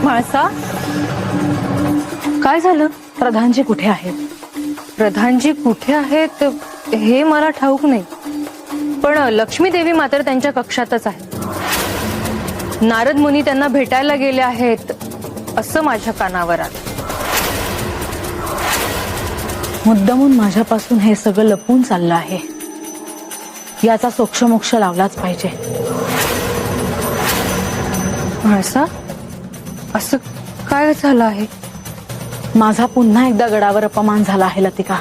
म्हाळसा, काय झालं? प्रधानजी कुठे आहेत? प्रधानजी कुठे आहेत हे मला ठाऊक नाही, पण लक्ष्मी देवी मात्र त्यांच्या कक्षातच आहे. नारद मुनी त्यांना भेटायला गेले आहेत असं माझ्या कानावर आलं. मुद्दामून माझ्यापासून हे सगळं लपून चाललं आहे. याचा सोक्षमोक्ष लावलाच पाहिजे. म्हाळसा, असं काय झालं आहे? माझा पुन्हा एकदा गडावर अपमान झाला आहे लतिका,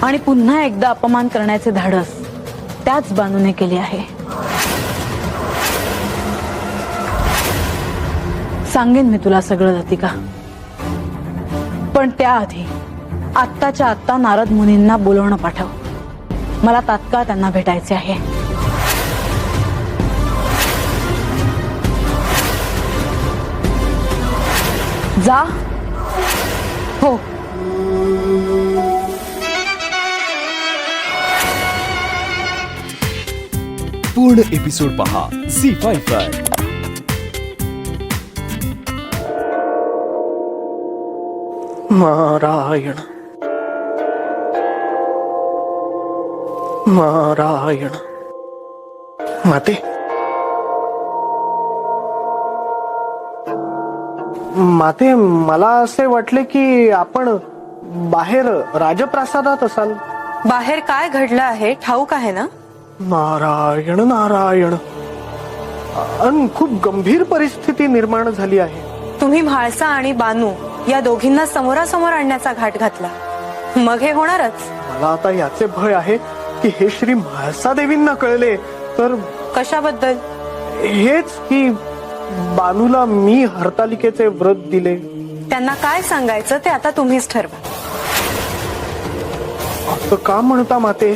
आणि पुन्हा एकदा अपमान करण्याचे धाडस त्याच बानूने केले आहे. सांगेन मी तुला सगळं लतिका, पण त्याआधी आत्ताच्या आत्ता नारद मुनींना बोलवणं पाठव. मला तात्काळ त्यांना भेटायचे आहे. जा. हो. पूर्ण एपिसोड पहा झी5 वर. नारायण नारायण. माते, माते, मला असे वाटले की आपण बाहेर राजप्रासादात असाल. बाहेर काय घडलं आहे ठाऊक आहे ना? नारायण नारायण. खूप गंभीर परिस्थिती निर्माण झाली आहे. तुम्ही म्हाळसा आणि बानू या दोघींना समोरासमोर आणण्याचा घाट घातला, मग हे होणारच. मला आता याचे भय आहे की हे श्री म्हाळसा देवींना कळले तर. कशाबद्दल? हेच की बानूला मी हरतालिकेचे व्रत दिले. त्यांना काय सांगायचं ते आता तुम्हीच ठरवा. असं का म्हणता माते?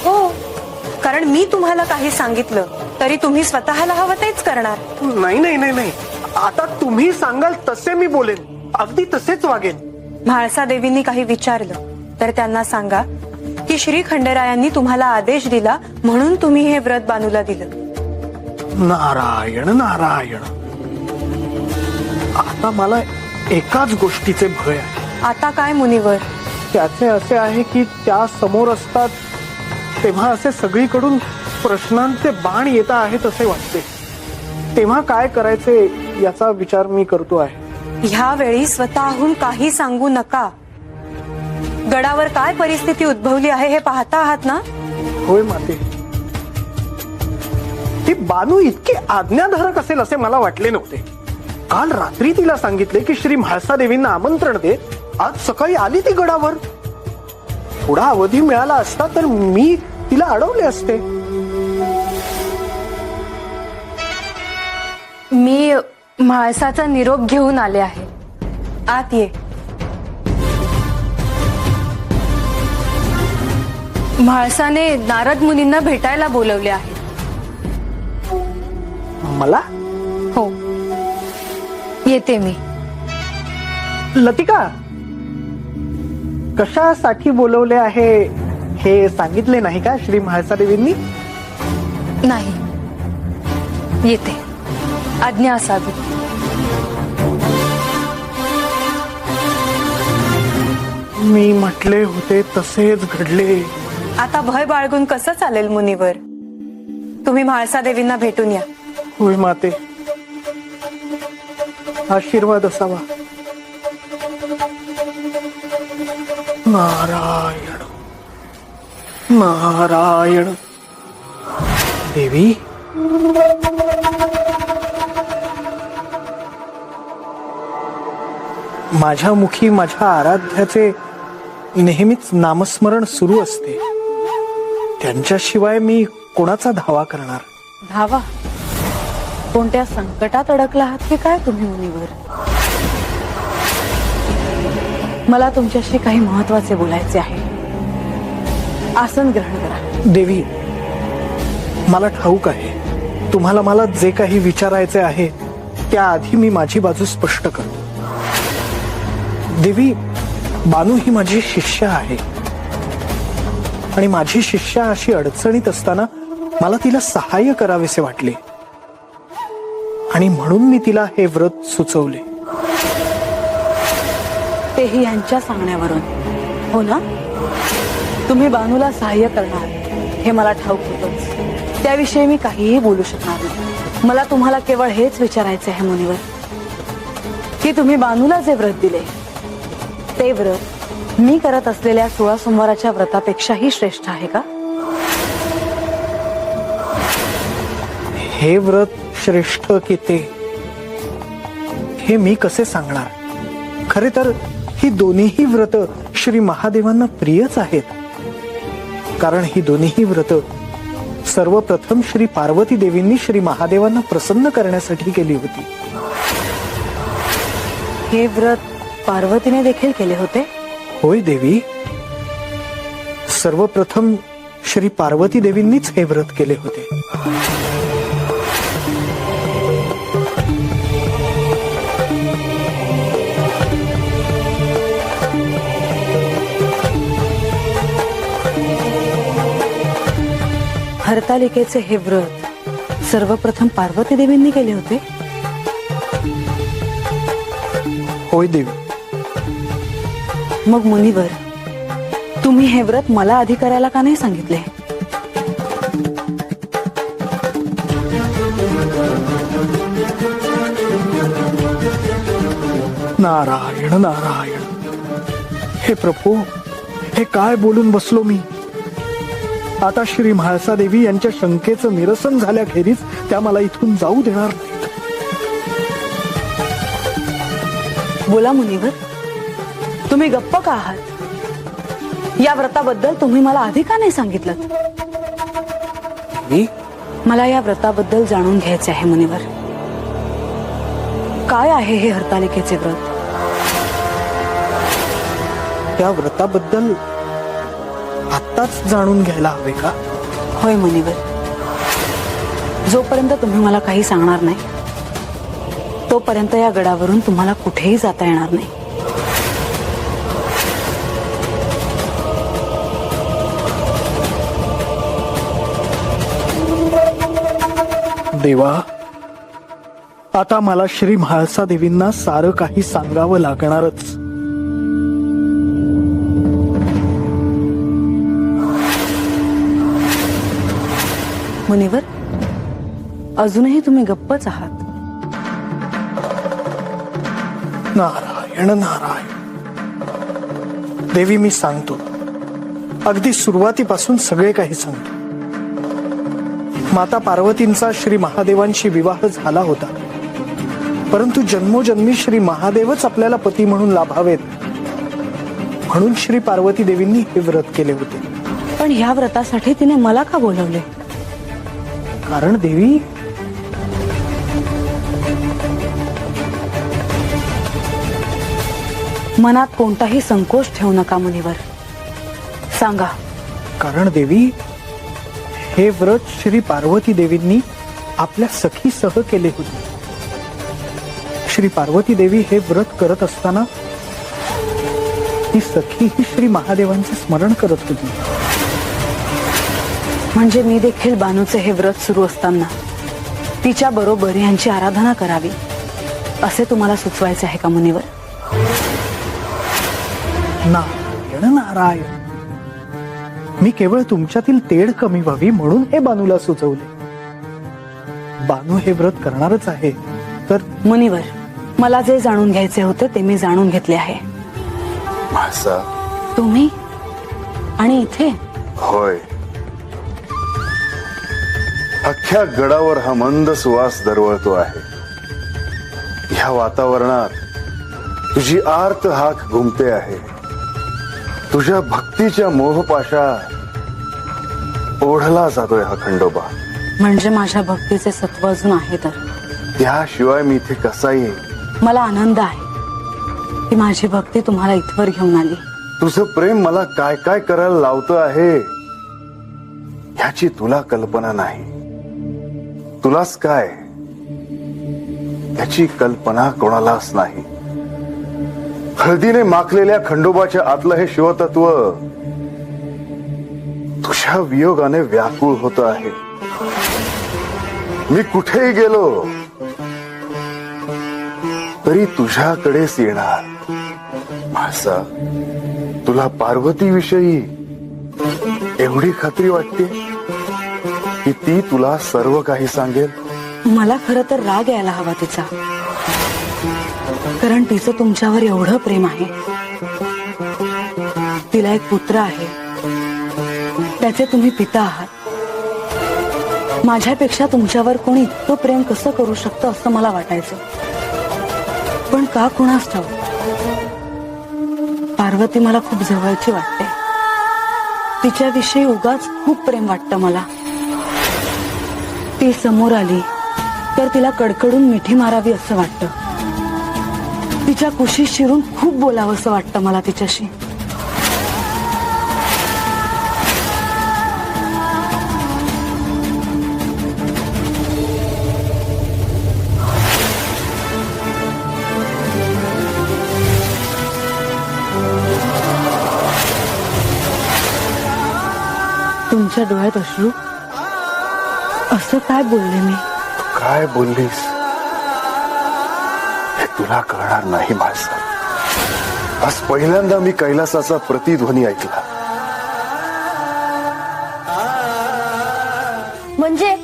हो, कारण मी तुम्हाला काही सांगितलं तरी तुम्ही स्वतःला हवं तेच करणार. नाही नाही नाही नाही, आता तुम्ही सांगाल तसे मी बोलेन, अगदी तसेच वागेन. म्हाळसा देवींनी काही विचारलं तर त्यांना सांगा की श्री खंडेरायांनी तुम्हाला आदेश दिला म्हणून तुम्ही हे व्रत बानूला दिलं. नारायण नारायण. आता मला एकाच गोष्टीचे भय आहे. आता काय मुनिवर? त्याचे असे आहे की त्या समोर असतात तेव्हा असे सगळीकडून प्रश्नांचे बाण येता आहेत असे वाटते. तेव्हा काय करायचे याचा विचार मी करतो आहे. ह्या वेळी स्वतःहून काही सांगू नका. गडावर काय परिस्थिती उद्भवली आहे हे पाहता आहात ना? होय माते. ती बानू इतकी आज्ञाधारक असेल असे मला वाटले नव्हते. काल रात्री तिला सांगितले की श्री म्हाळसा देवींना आमंत्रण दे. आज सकाळी आली ती गडावर. थोडा अवधी मिळाला असता तर मी तिला अडवले असते. मी म्हाळसाचा निरोप घेऊन आले आहे. आत ये. म्हाळसाने नारद मुनींना भेटायला बोलवले आहे. मला? हो, येते मी. लतिका, कशासाठी बोलवले आहे हे सांगितले नाही का श्री म्हाळसा देवींनी? नाही, येते. आज्ञा असावी. मी म्हटले होते तसेच घडले. आता भय बाळगून कसं चालेल मुनिवर? तुम्ही म्हाळसा देवींना भेटून या. होय माते, आशीर्वाद असावा. नारायण नारायण. देवी, माझ्या मुखी माझ्या आराध्याचे नेहमीच नामस्मरण सुरू असते. त्यांच्याशिवाय मी कोणाचा धावा करणार? धावा? कोणत्या संकटात अडकला आहात की काय तुम्ही मुनिवर? मला तुमच्याशी काही महत्वाचे बोलायचे आहे. आसन ग्रहण करा. देवी, मला ठाऊक आहे तुम्हाला मला जे काही विचारायचे आहे त्याआधी मी माझी बाजू स्पष्ट करतो. देवी, बानू ही माझी शिष्या आहे आणि माझी शिष्या अशी अडचणीत असताना मला तिला सहाय्य करावेसे वाटले. आणि म्हणून मी तिला हे व्रत सुचवले. तेही यांच्या सांगण्यावरून, हो ना? तुम्ही बानूला सहाय्य करणार हे मला ठाऊक होतंच. त्याविषयी मी काहीही बोलू शकणार नाही. मला तुम्हाला केवळ हेच विचारायचे आहे मुनिवर, की तुम्ही बानूला जे व्रत दिले ते व्रत मी करत असलेल्या 16 सोमवाराच्या व्रतापेक्षाही श्रेष्ठ आहे का? हे व्रत श्रेष्ठ की ते, हे मी कसे सांगणार? खरे तर ही दोन्हीही व्रत श्री महादेवांना प्रियच आहेत. कारण ही दोन्हीही व्रत सर्वप्रथम श्री पार्वती देवींनी श्री महादेवांना प्रसन्न करण्यासाठी केली होती. हे व्रत पार्वतीने देखील केले होते? होय देवी, सर्वप्रथम श्री पार्वती देवींनीच हे व्रत केले होते. हरतालिकेचे हे व्रत सर्वप्रथम पार्वती देवींनी केले होते? होय देवी. मग मुनिवर, तुम्ही हे व्रत मला आधी करायला का नाही सांगितले? नारायण नारायण. हे प्रभू, हे काय बोलून बसलो मी? आता श्री म्हाळसा देवी यांच्या शंकेचं निरसन झाल्याखेरीज त्या मला इथून जाऊ देणार नाहीत. बोला मुनिवर, तुम्ही गप्प का आहात? या व्रताबद्दल तुम्ही मला आधी का नाही सांगितलं? देवी, मला या व्रताबद्दल जाणून घ्यायचे आहे मुनिवर. काय आहे हे हरतालिकेचे व्रत? त्या व्रताबद्दल आत्ताच जाणून घ्यायला हवे का? होय मुनिवर, जोपर्यंत तुम्ही मला काही सांगणार नाही तोपर्यंत या गडावरून तुम्हाला कुठेही जाता येणार नाही. देवा, आता मला श्री म्हाळसा देवींना सारं काही सांगावं लागणारच. मुनिवर, अजूनही तुम्ही गप्पच आहात. नारायण नारायण. देवी, मी सांगतो, अगदी सुरुवातीपासून सगळे काही सांगतो. माता पार्वतींचा श्री महादेवांशी विवाह झाला होता, परंतु जन्मोजन्मी श्री महादेवच आपल्याला पती म्हणून लाभावेत म्हणून श्री पार्वती देवींनी हे व्रत केले होते. पण ह्या व्रतासाठी तिने मला का बोलवले? कारण देवी, मनात कोणताही संकोच ठेवू नका मुनिवर, सांगा. कारण देवी, हे व्रत श्री पार्वती देवींनी आपल्या सखीसह केले होते. श्री पार्वती देवी हे व्रत करत असताना ती सखी ही श्री महादेवांचे स्मरण करत होती. म्हणजे मी देखील बानूचे हे व्रत सुरू असताना तिच्या बरोबर यांची आराधना करावी असे तुम्हाला सुचवायचे आहे का मुनिवर? नारायण नारायण. मी केवळ तुमच्यातील तेढ कमी व्हावी म्हणून हे बानूला सुचवले. बानू हे व्रत करणारच आहे तर. मुनिवर, मला जे जाणून घ्यायचे होते ते मी जाणून घेतले आहे. म्हाळसा, तुम्ही आणि इथे? होय. अख्ख्या गडावर हा मंद सुवास दरवळतो आहे. ह्या वातावरणात तुझी आर्त हाक घुमते आहे. तुझ्या भक्तीच्या मोहपाशात ओढला जातोय हा खंडोबा. म्हणजे माझ्या भक्तीचे सत्व अजून आहे तर? त्याशिवाय मी इथे कसा येईल? मला आनंद आहे की माझी भक्ती तुम्हाला इथवर घेऊन आली. तुझं प्रेम मला काय काय करायला लावतं आहे ह्याची तुला कल्पना नाही. तुलाच काय याची कल्पना कोणालाच नाही. हळदीने माखलेल्या खंडोबाच्या आतलं हे शिवतत्व तुझ्या वियोगाने व्याकुळ होत आहे. मी कुठेही गेलो तरी तुझ्याकडेच येणार. म्हाळसा, तुला पार्वती विषयी एवढी खात्री वाटते की ती तुला सर्व काही सांगेल? मला खरं तर राग यायला हवा तिचा, कारण तिचं तुमच्यावर एवढं प्रेम आहे. तिला एक पुत्र आहे, त्याचे तुम्ही पिता आहात. माझ्यापेक्षा तुमच्यावर कोणी इतकं प्रेम कसं करू शकतं असं मला वाटायचं, पण का कुणास ठाऊक पार्वती मला खूप जवळची वाटते. तिच्याविषयी उगाच खूप प्रेम वाटतं मला. ती समोर आली तर तिला कडकडून मिठी मारावी असं वाटतं. तिच्या कुशीत शिरून खूप बोलावं असं वाटतं मला तिच्याशी. तुमच्या डोळ्यात अश्रू? असं काय बोलले मी? काय बोललीस हे तुला कळणार नाही म्हाळसा. आज पहिल्यांदा मी कैलासाचा प्रतिध्वनी ऐकला. म्हणजे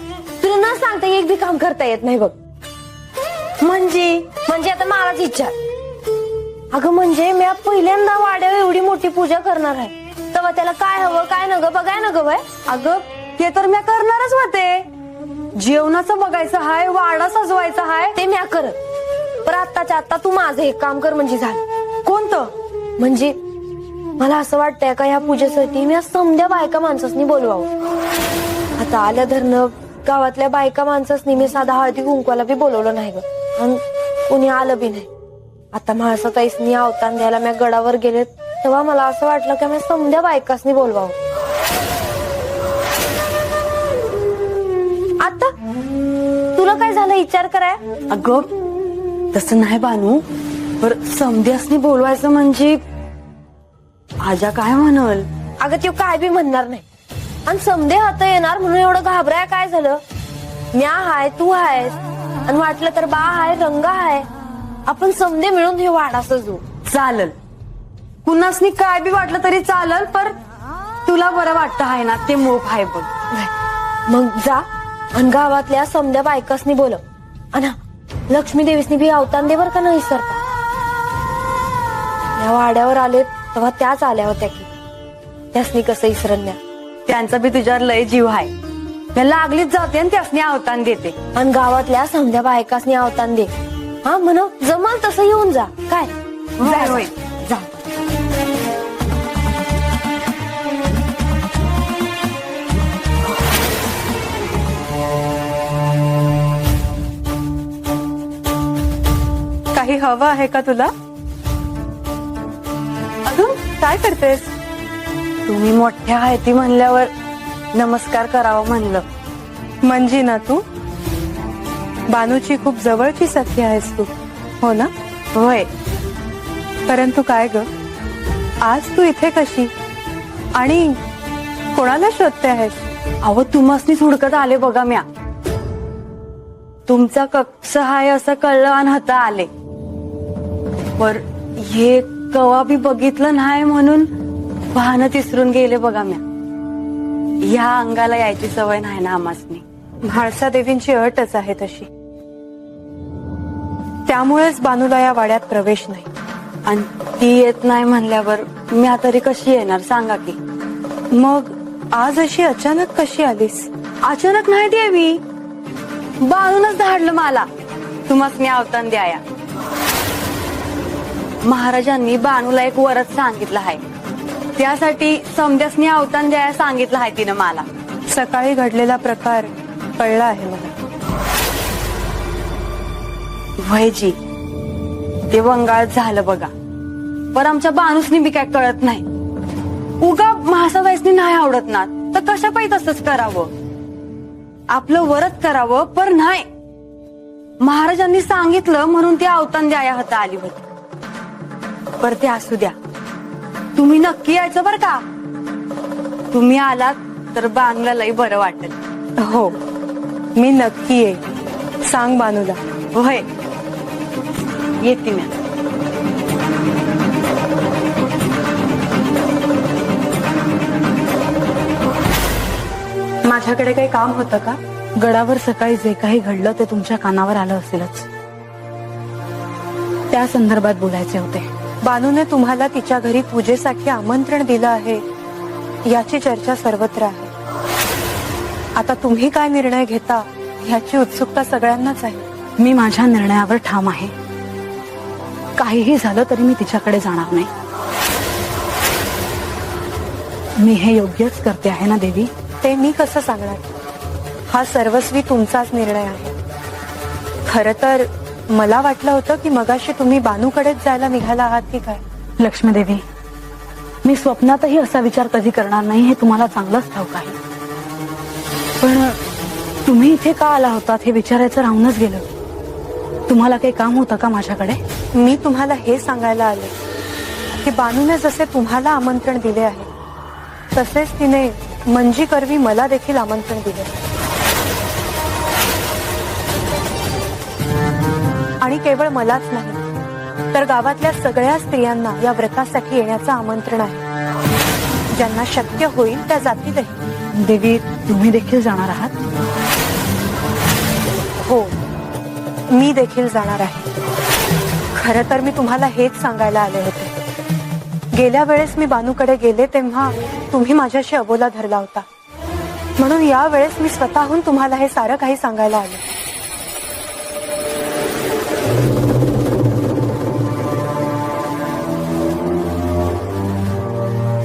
तुला न सांगता एक बी काम करता येत नाही बघ. म्हणजे आता मलाच इच्छा. अगं म्हणजे मी पहिल्यांदा वाड्यावर एवढी मोठी पूजा करणार आहे, तेव्हा त्याला काय हवं काय न ग बघाय न ग बाय. अगं ते तर मी करणारच होते. जेवणाचं बघायचं हाय, वाडा सजवायचा हाय, ते म्या करत. पण आत्ताच्या आता तू माझं एक काम कर म्हणजे झालं. कोणतं? म्हणजे मला असं वाटतंय का ह्या पूजेसाठी मी समध्या बायका माणसासनी बोलवावं. आता आल्या धरणं गावातल्या बायका माणसासनी मी साधा हळदी कुंकवाला बी बोलवलं नाही ग, आणि कुणी आलं बी नाही. आता म्हाळसा ताईसनी अवतान द्यायला मी गडावर गेले तेव्हा मला असं वाटलं की मी समध्या बायकासनी बोलवावं. आता तुला काय झालं विचार कराय? अगं तसं नाही बानू, पर समध्यासनी बोलवायचं म्हणजे आजा काय म्हणल? अगं त्यो काय बी म्हणणार नाही, आणि समधे हात येणार म्हणून एवढं घाबराय काय झालं? म्या हाय, तू हायस, आणि वाटलं तर बा हाय, रंगा हाय, आपण समधे मिळून हे वाडा सजू. चालल, कुणासनी काय बी वाटलं तरी चालल, पर तुला बरं वाटतं आहे ना ते मोप आहे बघ. मग जा आणि गावातल्या समध्या बायकासनी बोलव, आणि लक्ष्मी देवीसनी बी अवतान दे बर का नाही सरता. या वाड्यावर आले तेव्हा त्याच आल्या होत्या की, त्यासनी कसं इसरण्या. त्यांचा बी तुझ्यावर लय जीव आहे. मी लागलीच जाते आणि त्यासनी अवतान देते. आणि गावातल्या समध्या बायकासनी अवतान दे. हा म्हण जमल तसं येऊन जा. काय होय, होय. जा. काही हवं आहे का तुला? अजून काय करतेस? तुम्ही मोठ्या आहे ती म्हणल्यावर नमस्कार करावं म्हणलं. म्हणजे ना तू बानूची खूप जवळची सखी आहेस तू, हो ना? होय. परंतु काय ग, आज तू इथे कशी आणि कोणाला शोधते आहेस? अहो तुम्हासनीच हुडकत आले बघा म्या. तुमचा कक्ष आहे असं कळलं आणि हता आले. पर हे कवा बी बघितलं नाही म्हणून वाहन तिसरून गेले बघा म्या. ह्या अंगाला यायची सवय नाही ना आमासनी. म्हाळसा देवींची अटच आहे तशी, त्यामुळेच बानूला या वाड्यात प्रवेश नाही. आणि ती येत नाही म्हणल्यावर मी तरी कशी येणार सांगा की. मग आज अशी अचानक कशी आलीस? अचानक नाही देवी, बाळूनच धाडलं मला तुम्हासनी अवतान द्याया. महाराजांनी बाणूला एक वरच सांगितलं आहे, त्यासाठी समध्यासनी अवतान द्याया सांगितलं आहे तिनं मला. सकाळी घडलेला प्रकार कळला आहे मला. वयजी ते वंगाळ झालं बघा, पण आमच्या बाणूसनी बी काय कळत नाही. उगा महासादाईसनी नाही आवडत ना, तर कशा पाहिजे तसंच करावं, आपलं वरच करावं. पर नाही, महाराजांनी सांगितलं म्हणून ती अवतान द्याया होता आली होती. पर ते असू द्या, तुम्ही नक्की यायचं बर का. तुम्ही आलात तर बाणूला लई बरं वाटेल. हो, मी नक्की येईन. सांग बानूला. होय. येते मी. माझ्याकडे काही काम होतं का? गडावर सकाळी जे काही घडलं ते तुमच्या कानावर आलं असेलच. त्या संदर्भात बोलायचे होते. बानूने तुम्हाला तिच्या घरी पूजेसाठी आमंत्रण दिलं आहे याची चर्चा सर्वत्र आहे. आता तुम्ही काय निर्णय घेता याची उत्सुकता सगळ्यांनाच आहे. मी माझ्या निर्णयावर ठाम आहे. काहीही झालं तरी मी तिच्याकडे जाणार नाही. मी हे योग्यच करते आहे ना देवी? ते मी कसं सांगणार? हा सर्वस्वी तुमचाच निर्णय आहे. खरं तर मला वाटलं होतं की मगाशी तुम्ही बानूकडेच जायला निघाला आहात की काय. लक्ष्मी देवी, मी स्वप्नातही असा विचार कधी करणार नाही हे तुम्हाला चांगलंच ठाऊक आहे. पण तुम्ही इथे का आला होतात हे विचारायचं राहूनच गेलं. तुम्हाला काही काम होतं का माझ्याकडे? मी तुम्हाला हे सांगायला आले की बानूने जसे तुम्हाला आमंत्रण दिले आहे तसेच तिने मंजी करवी मला देखील आमंत्रण दिले आणि केवळ मलाच नाही तर गावातल्या सगळ्या स्त्रियांना या व्रतासाठी येण्याचं आमंत्रण आहे. ज्यांना शक्य होईल त्या जातीलही. देवी, तुम्ही देखील जाणार आहात? हो, मी देखील जाणार आहे. खरं तर मी तुम्हाला हेच सांगायला आले होते. गेल्या वेळेस मी बानूकडे गेले तेव्हा तुम्ही माझ्याशी अबोला धरला होता, म्हणून या वेळेस मी स्वतःहून तुम्हाला हे सारं काही सांगायला आले.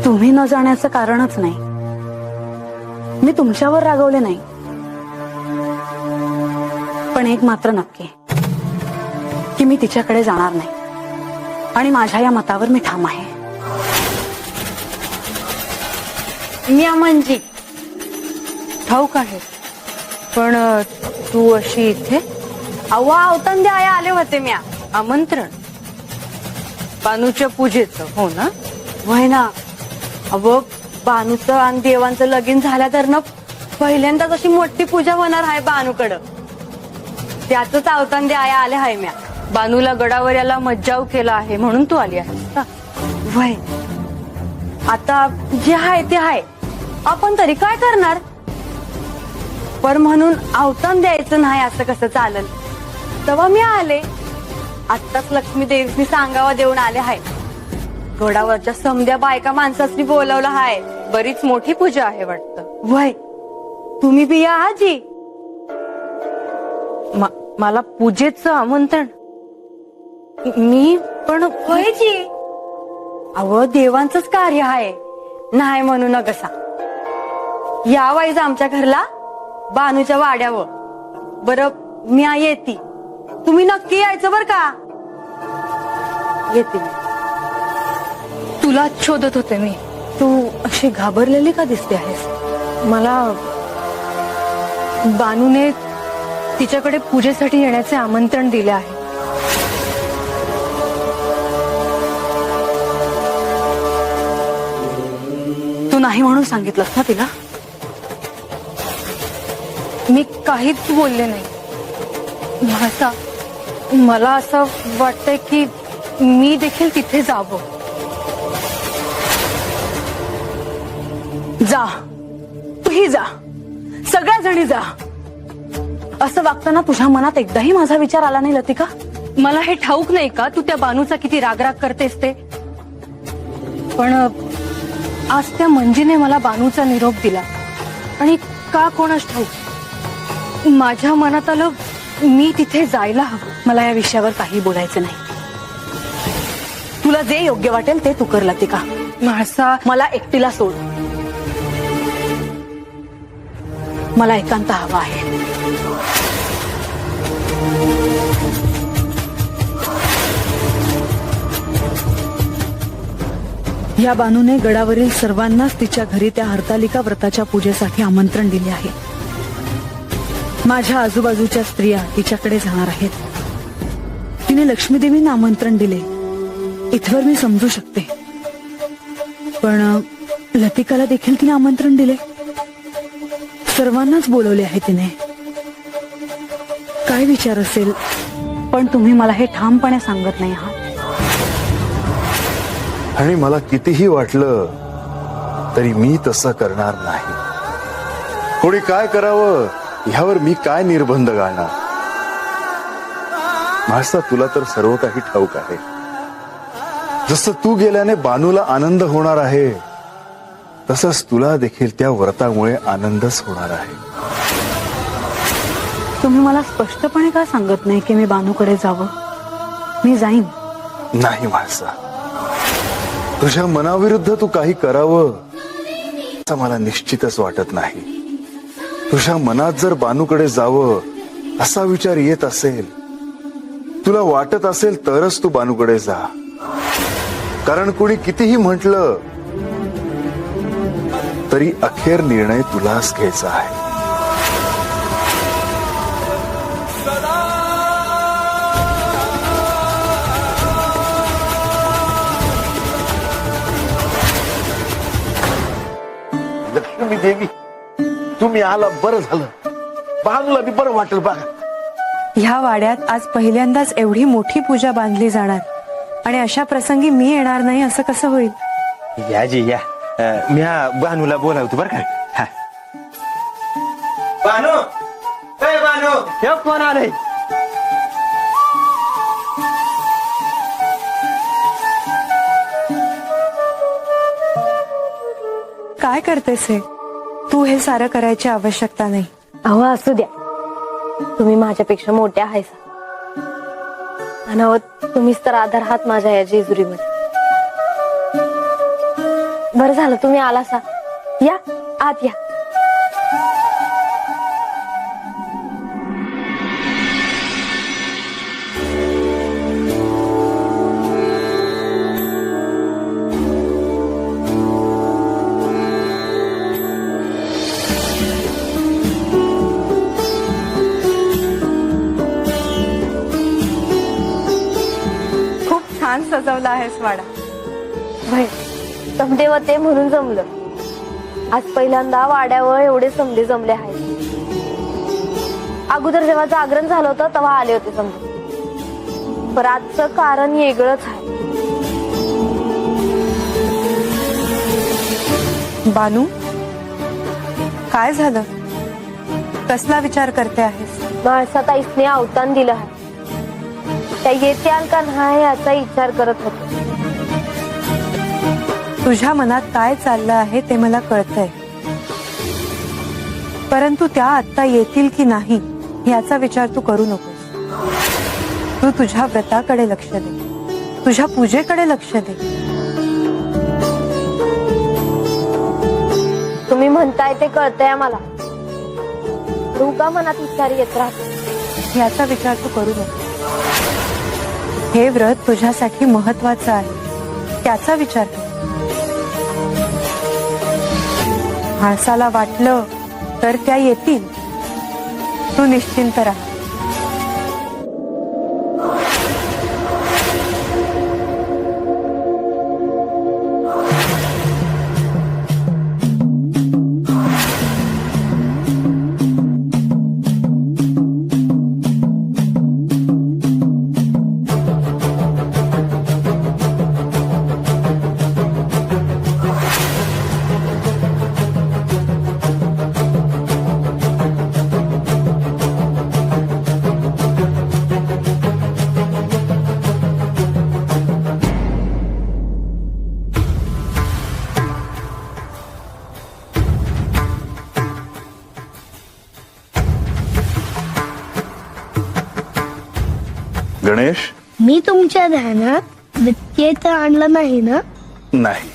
तुम्ही न जाण्याचं कारणच नाही. मी तुमच्यावर रागवले नाही. पण एक मात्र नक्की की मी तिच्याकडे जाणार नाही आणि माझ्या या मतावर मी ठाम आहे. मी मंजी ठाऊक आहे, पण तू अशी इथे? अवतंदी आया आले होते म्या. आमंत्रण बानूच्या पूजेचं, हो ना? वय ना. अहो, बानूचं आणि देवांचं लगीन झाल्या तर ना पहिल्यांदाच अशी मोठी पूजा होणार आहे बानूकडं. त्याच अवतंदी आया आले आहे म्या. बानूला गडावर याला मज्जाव केला आहे म्हणून तू आली आहेस का? वय, आता जे आहे ते आहे. आपण तरी काय करणार? पर म्हणून अवतान द्यायचं नाही असं कसं चालेल? तेव्हा मी आले. आत्ताच लक्ष्मी देवीनी सांगावा देऊन आले आहे. घोडावरच्या समध्या बायका माणसासनी बोलवलं आहे. बरीच मोठी पूजा आहे वाटतं. वय, तुम्ही बी या आजी. मला पूजेचं आमंत्रण? मी पण व्हायची. अहो, देवांचंच कार्य आहे, नाही म्हणू न कसा. या वाईज आमच्या घरला बानूच्या वाड्यावर. बरं, मी येते. तुम्ही नक्की यायचं बर का? येते. तुला शोधत होते मी. तू अशी घाबरलेली का दिसते आहेस? मला बानूने तिच्याकडे पूजेसाठी येण्याचे आमंत्रण दिले आहे. तू नाही म्हणून सांगितलंस ना तिला? मी काहीच बोलले नाही. मला असं वाटतंय की मी देखील तिथे जावं. जा, तूही जा, सगळ्या जणी जा. असं वागताना तुझ्या मनात एकदाही माझा विचार आला नाही लतिका? मला हे ठाऊक नाही का तू त्या बानूचा किती रागराग करतेस ते? पण आज त्या मंजीने मला बानूचा निरोप दिला आणि का कोणास ठाऊक माझ्या मनात आलं मी तिथे जायला हवं. मला या विषयावर काही बोलायचं नाही. तुला जे योग्य वाटेल ते तू कर लतिका. म्हाळसा, मला एकटीला सोड. मला एकांत हवा आहे. या बानूने गडावरील सर्वांनाच तिच्या घरी त्या हरतालिका व्रताच्या पूजेसाठी आमंत्रण दिले आहे. माझ्या आजूबाजूच्या स्त्रिया तिच्याकडे जाणार आहेत. तिने लक्ष्मीदेवींना आमंत्रण दिले, इथवर मी समजू शकते. पण लतिकाला देखील तिने आमंत्रण दिले. सर्वांनाच बोलवले आहे तिने. काय विचार असेल पण तुम्ही मला हे ठामपणे सांगत नाही आहात. आणि मला कितीही वाटलं तरी मी तसं करणार नाही. कोणी काय करावं ह्यावर मी काय निर्बंध घालणार. म्हाळसा, तुला तर सर्व काही ठाऊक आहे. जसं तू गेल्याने बानूला आनंद होणार आहे तसंच तुला देखील त्या व्रतामुळे आनंदच होणार आहे. तुम्ही मला स्पष्टपणे का सांगत नाही की मी बानूकडे जावं? मी जाईन. नाही म्हाळसा, तुझ्या मनाविरुद्ध तू काही करावं असं मला निश्चितच वाटत नाही. तुझ्या मनात जर बानूकडे जावं असा विचार येत असेल, तुला वाटत असेल तरच तू बानूकडे जा. कारण कुणी कितीही म्हटलं तरी अखेर निर्णय तुलाच घ्यायचा आहे. लक्ष्मी देवी, तुम्ही आला, बरं झालं. बानूला बी बरं वाटेल बघा. ह्या वाड्यात आज पहिल्यांदाच एवढी मोठी पूजा बांधली जाणार आणि अशा प्रसंगी मी येणार नाही असं कसं होईल? या जी या. मी हा बानूला बोलावतो बरं का. हा. बानू, ए बानू, हे कोण आलंय? काय करतेस हे? तू हे सारं करायची आवश्यकता नाही. अहो असू द्या, तुम्ही माझ्यापेक्षा मोठ्या आहेस. आणि अहो, तुम्हीच तर आधार आहात माझ्या या जेजुरीमध्ये. बरं झालं तुम्ही आलासा. या आत या. छान सजवला आहेस वाडा. भाई समदे ते म्हणून जमलं. आज पहिल्यांदा वाड्यावर एवढे समदे जमले आहेत. अगोदर जेव्हा जागरण झालं होतं तेव्हा आले होते समदे, पण आजचं कारण वेगळंच आहे. बानू, काय झालं? कसला विचार करते आहेस? माणसात आईसने अवतान दिलं आहे. त्या येत्याल का नाही याचा विचार करत होते. तुझ्या मनात काय चाललं आहे ते मला कळतंय, परंतु त्या आत्ता येतील की नाही याचा विचार तू करू नकोस. तू तुझ्या व्रताकडे लक्ष दे, तुझ्या पूजेकडे लक्ष दे. तुम्ही म्हणताय ते कळतंय मला. रुका मनात विचार येत राहतो. याचा विचार तू करू नको. हे व्रत तुझ्यासाठी महत्वाचं आहे, त्याचा विचार कर. माणसाला वाटलं तर त्या येतील. तू निश्चिंत राहा. गणेश, मी तुमच्या ध्यानात व्यत्यय तर आणला नाही ना? नाही.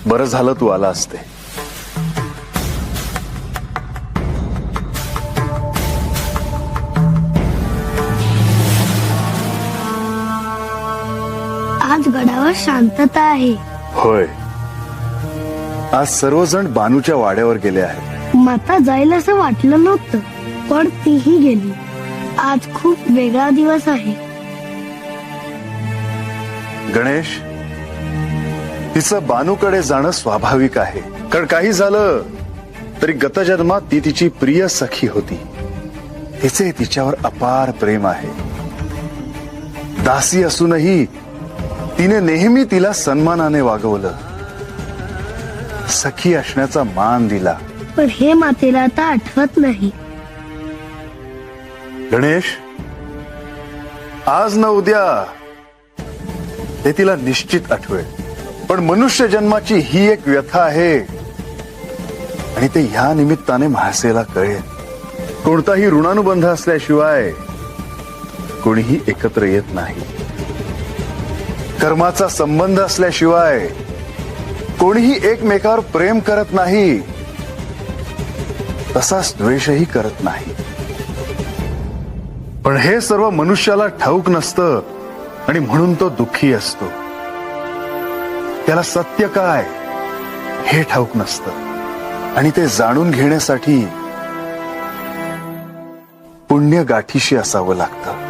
बरं झालं तू आला असते. आज गडावर शांतता आहे. होय, आज सर्वजण बानूच्या वाड्यावर गेले आहेत. माता जाईल असं वाटलं नव्हतं, पण तीही गेली. आज खूप वेगळा दिवस आहे. गणेश, तिचं बानूकडे जाणं स्वाभाविक आहे. कारण काही झालं तरी गतजन्मात ती तिची प्रिय सखी होती. तिचे तिच्यावर अपार प्रेम आहे. दासी असूनही तिने नेहमी तिला सन्मानाने वागवलं, सखी असण्याचा मान दिला. पण हे मातेला आता आठवत नाही. गणेश, आज न उद्या ते तिला निश्चित आठवेल. पण मनुष्य जन्माची ही एक व्यथा आहे आणि ते ह्या निमित्ताने म्हासेला कळेल. कोणताही ऋणानुबंध असल्याशिवाय कोणीही एकत्र येत नाही. कर्माचा संबंध असल्याशिवाय कोणीही एकमेकावर प्रेम करत नाही, तसाच द्वेषही करत नाही. पण हे सर्व मनुष्याला ठाऊक नसतं आणि म्हणून तो दुःखी असतो. त्याला सत्य काय हे ठाऊक नसतं आणि ते जाणून घेण्यासाठी पुण्य गाठीशी असावं लागतं.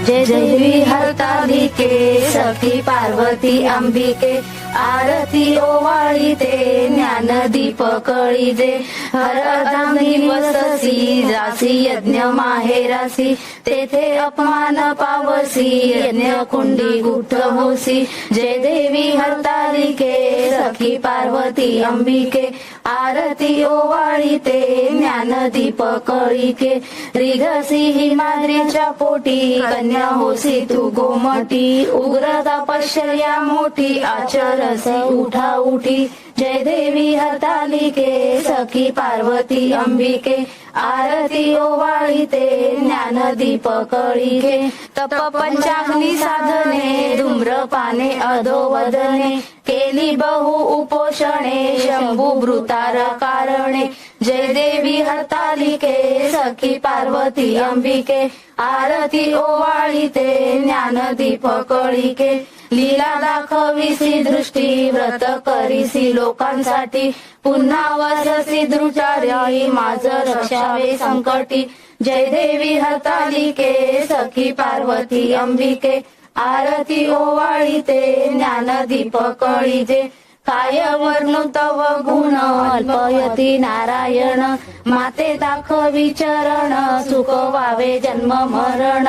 जय देवी हरतालिके सखी पार्वती अंबिके आरती ओवाळी ते ज्ञानदीप कळी दे. हर अर्धांगी वससी जासी यज्ञ माहेरासी तेथे अपमान पावसी यज्ञ कुंडी गुठ होसी. जय देवी हरतालिके सखी पार्वती अंबिके आरती ओवाळी ते ज्ञानदीप कळीके. रिघसी हिमाद्रीच्या पोटी कन्या होसी तू गोमटी उग्र तपश्चर्या मोठी आचरसी उठा उठी. जय देवी हरतालिके सखी पार्वती अंबिके आरती ओवाळी ते ज्ञानदीप कळीके. तप पंचाग्नी साधने धूम्रपाने अधोवदने केली बहु उपोषणे शंभू भृतार कारणे. जय देवी हरतालिके सखी पार्वती अंबिके आरती ओवाळी ते ज्ञानदीप कळीके. लीला दाखविसी दृष्टी व्रत करीसी लोकांसाठी पुन्हा वससी द्रुचार्याई माझ रक्षावे संकटी. जय देवी हरतालिके सखी पार्वती अंबिके आरती ओवाळी ते ज्ञानदीप कळीजे. काय वर्णु तव गुण अल्पयती नारायण माते दाखवी चरण सुख व्हावे जन्म मरण.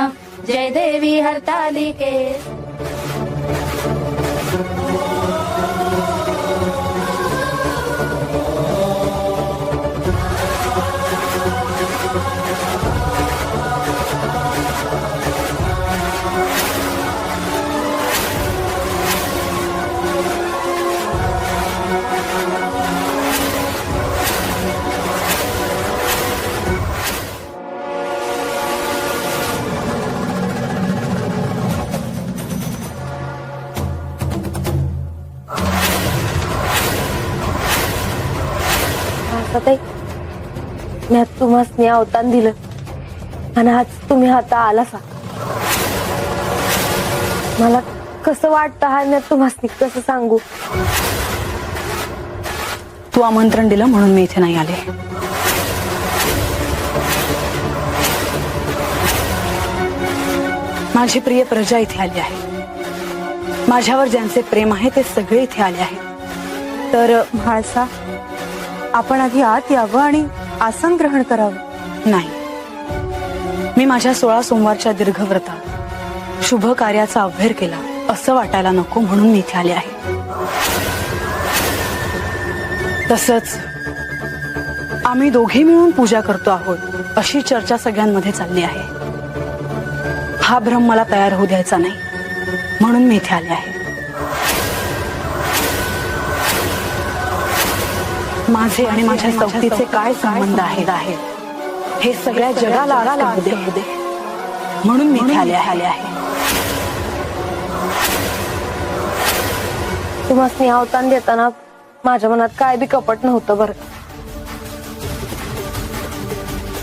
जय देवी हरतालिके. मी आज तुम्हाला अवतान दिलं आणि आज तुम्ही आता आलासा. मला कसं वाटतं हा मी तुम्हाला कसं सांगू. तू आमंत्रण दिलं म्हणून मी इथे नाही आले. माझी प्रिय प्रजा इथे आली आहे. माझ्यावर ज्यांचे प्रेम आहे ते सगळे इथे आले आहेत. तर म्हाळसा, आपण आधी आत यावं आणि आसन ग्रहण करावं. नाही, मी माझ्या 16 सोमवारच्या दीर्घ व्रतात शुभ कार्याचा अभ्यर केला असं वाटायला नको म्हणून मी इथे आले आहे. तसंच आम्ही दोघे मिळून पूजा करतो आहोत अशी चर्चा सगळ्यांमध्ये चालली आहे. हा भ्रम मला तयार होऊ द्यायचा नाही म्हणून मी इथे आले आहे. माझे आणि माझ्या सवतीचे काय संबंध आहेत हे सगळ्या जगाला आराला दे म्हणून मी इथे आले आहे. तुम्हाला अवतान देताना माझ्या मनात काय बी कपट नव्हतं बरं.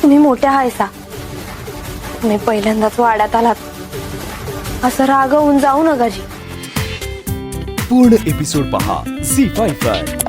तुम्ही मोठ्या हायसा, तुम्ही पहिल्यांदाच वाड्यात आलात असं रागवून जाऊ नका जी. पूर्ण एपिसोड पहा झी 5 वर.